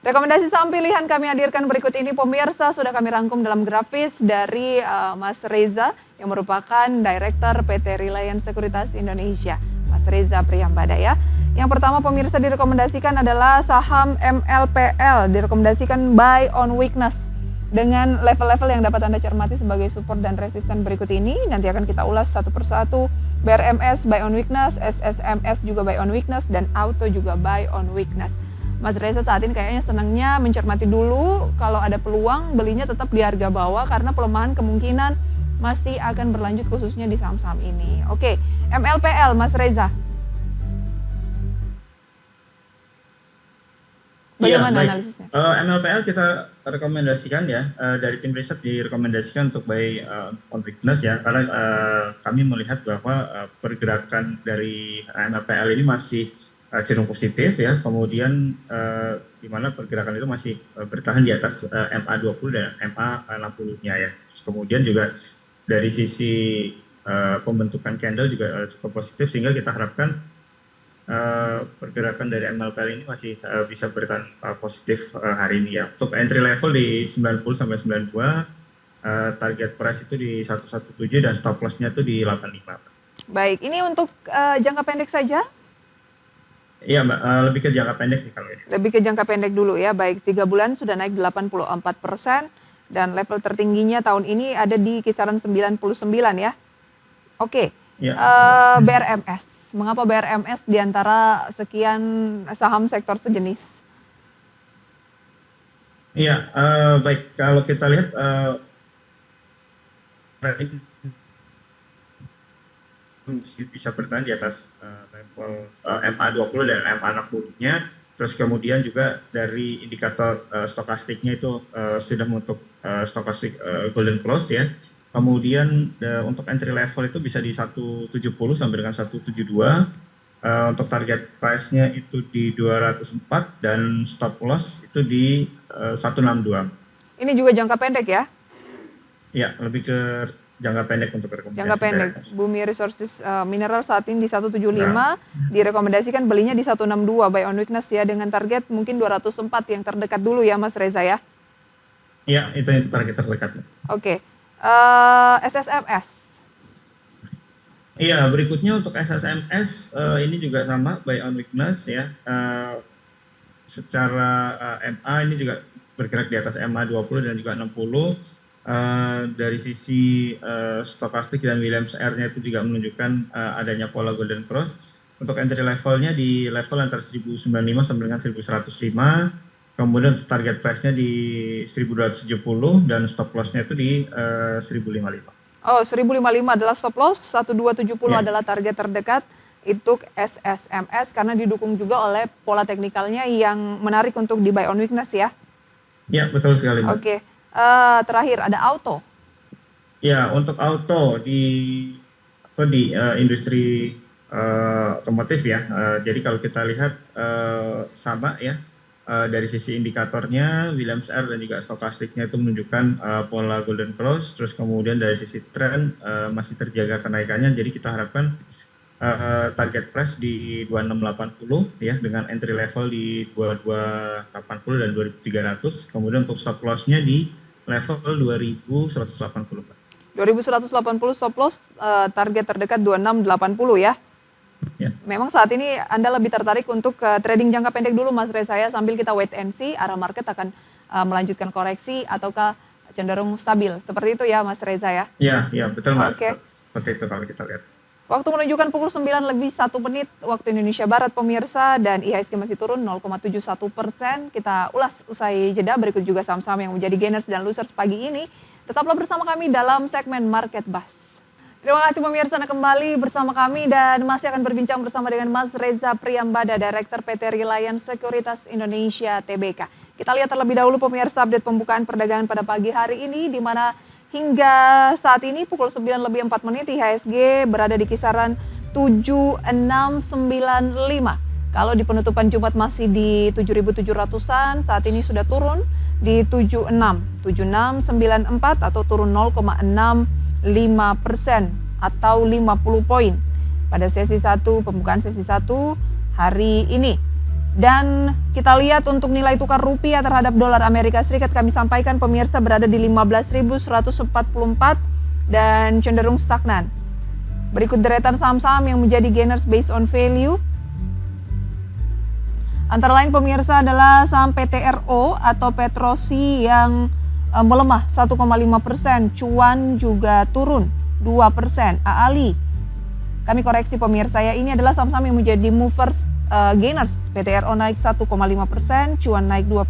Rekomendasi saham pilihan kami hadirkan berikut ini pemirsa, sudah kami rangkum dalam grafis dari Mas Reza yang merupakan Direktur PT Reliance Sekuritas Indonesia, Mas Reza Priyambada ya. Yang pertama pemirsa direkomendasikan adalah saham MLPL, direkomendasikan buy on weakness dengan level-level yang dapat Anda cermati sebagai support dan resisten berikut ini. Nanti akan kita ulas satu persatu. BRMS buy on weakness, SSMS juga buy on weakness, dan Auto juga buy on weakness. Mas Reza saat ini kayaknya senangnya mencermati dulu, kalau ada peluang belinya tetap di harga bawah karena pelemahan kemungkinan masih akan berlanjut khususnya di saham-saham ini. Oke, MLPL Mas Reza. Bagaimana analisisnya? MLPL kita rekomendasikan ya, dari tim riset direkomendasikan untuk buy on weakness ya, karena kami melihat bahwa pergerakan dari MLPL ini masih cenderung positif ya, kemudian di mana pergerakan itu masih bertahan di atas MA20 dan MA60-nya ya. Terus kemudian juga dari sisi pembentukan candle juga cukup positif, sehingga kita harapkan pergerakan dari MLPL ini masih bisa bertahan positif hari ini ya. Untuk entry level di 90 sampai 92, target price itu di 117 dan stop loss-nya itu di 85. Baik, ini untuk jangka pendek saja? Iya Mbak, lebih ke jangka pendek sih kalau ini. Lebih ke jangka pendek dulu ya, baik 3 bulan sudah naik 84% dan level tertingginya tahun ini ada di kisaran 99 ya. Oke, Ya. BRMS, mengapa BRMS di antara sekian saham sektor sejenis? Iya, baik, kalau kita lihat bisa bertahan di atas level MA20 dan MA60-nya. Terus kemudian juga dari indikator stokastiknya itu sudah membentuk stokastik golden close ya. Kemudian untuk entry level itu bisa di 170 sampai dengan 172. Untuk target price-nya itu di 204 dan stop loss itu di 162. Ini juga jangka pendek ya? Ya, lebih ke jangka pendek untuk rekomendasi. Jangka pendek. Bumi Resources Mineral saat ini di 175, direkomendasikan belinya di 162 buy on weakness ya, dengan target mungkin 204 yang terdekat dulu ya Mas Reza ya. Iya, itu yang target terdekat. Oke. SSMS. Iya, berikutnya untuk SSMS ini juga sama buy on weakness ya. Secara MA ini juga bergerak di atas MA20 dan juga 60. Dari sisi stokastik dan Williams R-nya itu juga menunjukkan adanya pola golden cross. Untuk entry levelnya di level antara 1095 sampai dengan 1105. Kemudian target price-nya di 1270 dan stop loss-nya itu di 1055. Oh, 1055 adalah stop loss, 1270 Ya. adalah target terdekat untuk SSMS karena didukung juga oleh pola teknikalnya yang menarik untuk di buy on weakness ya. Ya, betul sekali Mbak. Oke. Terakhir ada Auto. Ya, untuk Auto di industri otomotif ya. Jadi kalau kita lihat sama ya, dari sisi indikatornya Williams R dan juga stokastiknya itu menunjukkan pola golden cross. Terus kemudian dari sisi tren masih terjaga kenaikannya. Jadi kita harapkan target price di 2680 ya, dengan entry level di 2280 dan 2300. Kemudian untuk stop loss-nya di level 2180. 2180 stop loss, target terdekat 2680 ya. Ya. Memang saat ini Anda lebih tertarik untuk trading jangka pendek dulu Mas Reza ya, sambil kita wait and see arah market akan melanjutkan koreksi ataukah cenderung stabil. Seperti itu ya Mas Reza ya? Iya, betul Mbak. Oke. Seperti itu kalau kita lihat. Waktu menunjukkan pukul 9 lebih 1 menit waktu Indonesia Barat pemirsa, dan IHSG masih turun 0,71%. Kita ulas usai jeda, berikut juga saham-saham yang menjadi gainers dan losers pagi ini. Tetaplah bersama kami dalam segmen Market Buzz. Terima kasih pemirsa, Anda kembali bersama kami dan masih akan berbincang bersama dengan Mas Reza Priyambada, Direktur PT Reliance Sekuritas Indonesia Tbk. Kita lihat terlebih dahulu pemirsa update pembukaan perdagangan pada pagi hari ini, di mana hingga saat ini pukul 9 lebih 4 menit IHSG berada di kisaran 7695. Kalau di penutupan Jumat masih di 7.700-an, saat ini sudah turun di 7694 atau turun 0,65% atau 50 poin pada sesi 1, pembukaan sesi 1 hari ini. Dan kita lihat untuk nilai tukar rupiah terhadap dolar Amerika Serikat kami sampaikan pemirsa berada di 15.144 dan cenderung stagnan. Berikut deretan saham-saham yang menjadi gainers based on value. Antara lain pemirsa adalah saham PTRO atau Petrosi yang melemah 1,5%, Cuan juga turun 2%, AALI. Kami koreksi pemirsa ya, ini adalah saham-saham yang menjadi movers gainers. PTRO naik 1,5%, Cuan naik 2%,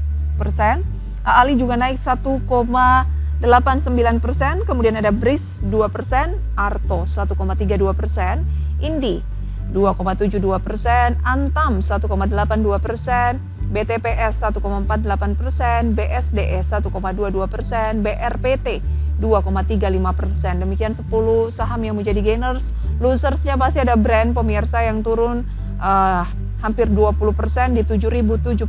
AALI juga naik 1,89%, kemudian ada BRIS 2%, Arto 1,32%, Indi 2,72%, Antam 1,82%, BTPS 1,48%, BSDE 1,22%, BRPT 2,35%. Demikian 10 saham yang menjadi gainers. Losersnya pasti ada brand pemirsa yang turun hampir 20% di 7.075,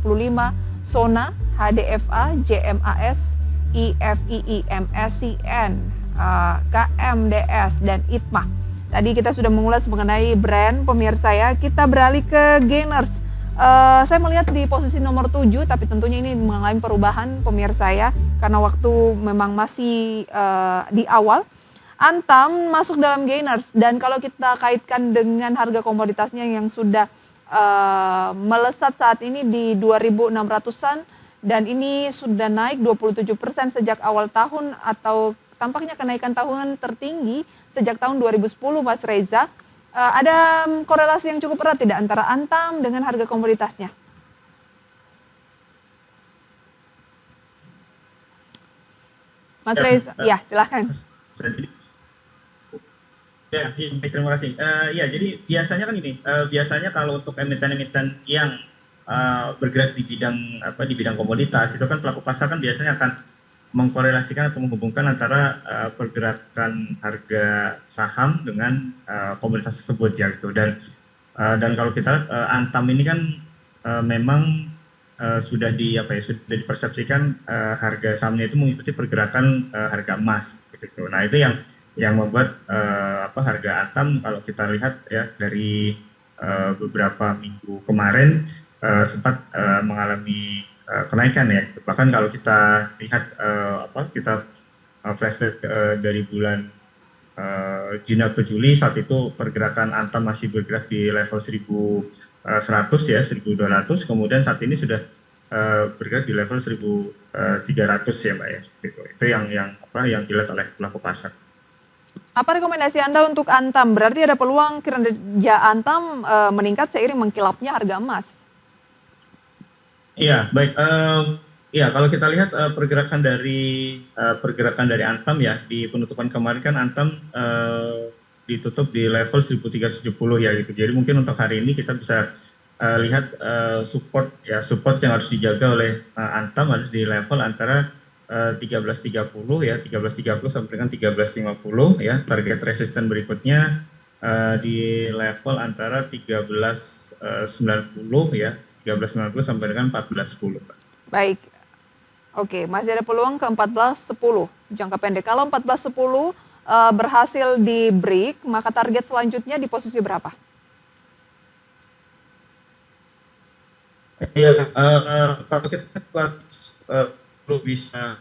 Sona, HDFA, JMAS, IFII, MSCN, KMDS, dan ITMA. Tadi kita sudah mengulas mengenai brand pemirsa ya, kita beralih ke gainers. Saya melihat di posisi nomor 7, tapi tentunya ini mengalami perubahan pemirsa ya, karena waktu memang masih di awal. Antam masuk dalam gainers, dan kalau kita kaitkan dengan harga komoditasnya yang sudah melesat saat ini di 2.600-an, dan ini sudah naik 27% sejak awal tahun, atau tampaknya kenaikan tahunan tertinggi sejak tahun 2010, Mas Reza. Ada korelasi yang cukup erat tidak antara Antam dengan harga komoditasnya? Mas Reza, ya silahkan. Ya, baik, terima kasih. Ya, jadi biasanya kan ini, biasanya kalau untuk emiten-emiten yang bergerak di bidang komoditas itu kan pelaku pasar kan biasanya akan mengkorelasikan atau menghubungkan antara pergerakan harga saham dengan komoditas tersebut ya gitu. Dan kalau kita lihat Antam ini kan memang sudah sudah dipersepsikan harga sahamnya itu mengikuti pergerakan harga emas gitu. Nah, itu yang membuat harga Antam kalau kita lihat ya dari beberapa minggu kemarin sempat mengalami kenaikan ya. Bahkan kalau kita lihat kita flashback dari bulan Juni atau Juli, saat itu pergerakan Antam masih bergerak di level 1.100 ya, 1.200, kemudian saat ini sudah bergerak di level 1.300 ya Mbak ya. Itu yang dilihat oleh pelaku pasar. Apa rekomendasi Anda untuk Antam? Berarti ada peluang kinerja Antam meningkat seiring mengkilapnya harga emas. Iya, baik. Ya, kalau kita lihat pergerakan dari Antam ya, di penutupan kemarin kan Antam ditutup di level 1.370 ya gitu. Jadi mungkin untuk hari ini kita bisa lihat support yang harus dijaga oleh Antam ada di level antara 13.30 ya, 13.30 sampai dengan 13.50 ya. Target resisten berikutnya di level antara 13.90 ya. 13.90 sampai dengan 14.10. Baik. Oke, masih ada peluang ke 14.10 jangka pendek. Kalau 14.10 berhasil di break, maka target selanjutnya di posisi berapa? Iya, kalau kita belum bisa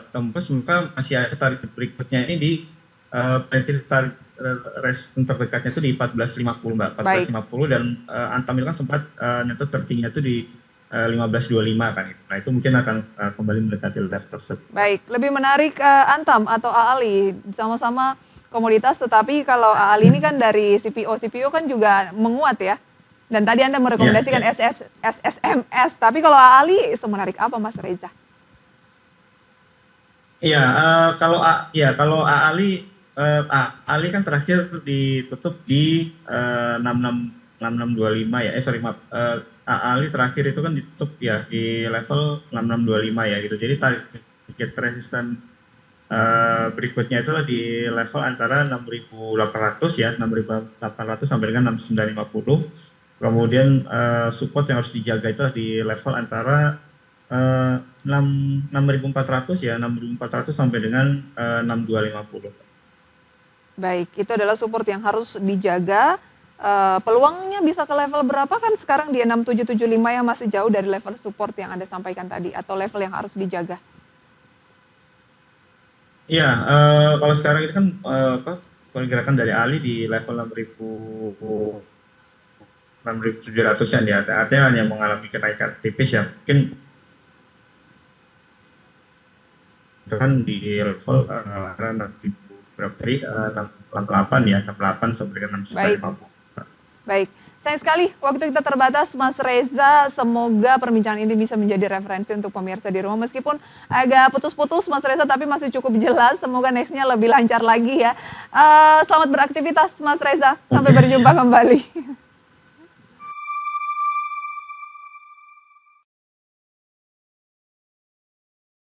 tembus, maka masih ada target berikutnya ini di target resisten terdekatnya itu di 14.50 Mbak, 14.50 dan Antam itu kan sempat nyentuh tertingginya itu di 15.25 kan. Nah, itu mungkin akan kembali mendekati level tersebut. Baik, lebih menarik Antam atau AALI, sama-sama komoditas, tetapi kalau AALI ini kan dari CPO kan juga menguat ya. Dan tadi Anda merekomendasikan SSMS, tapi kalau AALI semenarik apa Mas Reza? Iya, kalau AALI kan terakhir ditutup di 6625 ya. AALI terakhir itu kan ditutup ya di level 6625 ya gitu. Jadi target resisten berikutnya itu di level antara 6.800 ya, 6.800 sampai dengan 6.950. Kemudian support yang harus dijaga itu di level antara 6.400 ya, 6.400 sampai dengan 6.250. Baik, itu adalah support yang harus dijaga peluangnya bisa ke level berapa kan sekarang di 6775 yang masih jauh dari level support yang Anda sampaikan tadi atau level yang harus dijaga? Iya, kalau sekarang ini kan pergerakan dari Ali di level 6.700-an ya, artinya hanya mengalami kenaikan tipis ya, mungkin itu kan di level 6.000 berapa tadi, 68 ya, 68 sampai dengan Baik. 650. Baik, sayang sekali waktu kita terbatas Mas Reza, semoga perbincangan ini bisa menjadi referensi untuk pemirsa di rumah. Meskipun agak putus-putus Mas Reza, tapi masih cukup jelas, semoga next-nya lebih lancar lagi ya. Selamat beraktivitas Mas Reza, sampai Oke, berjumpa siap. kembali.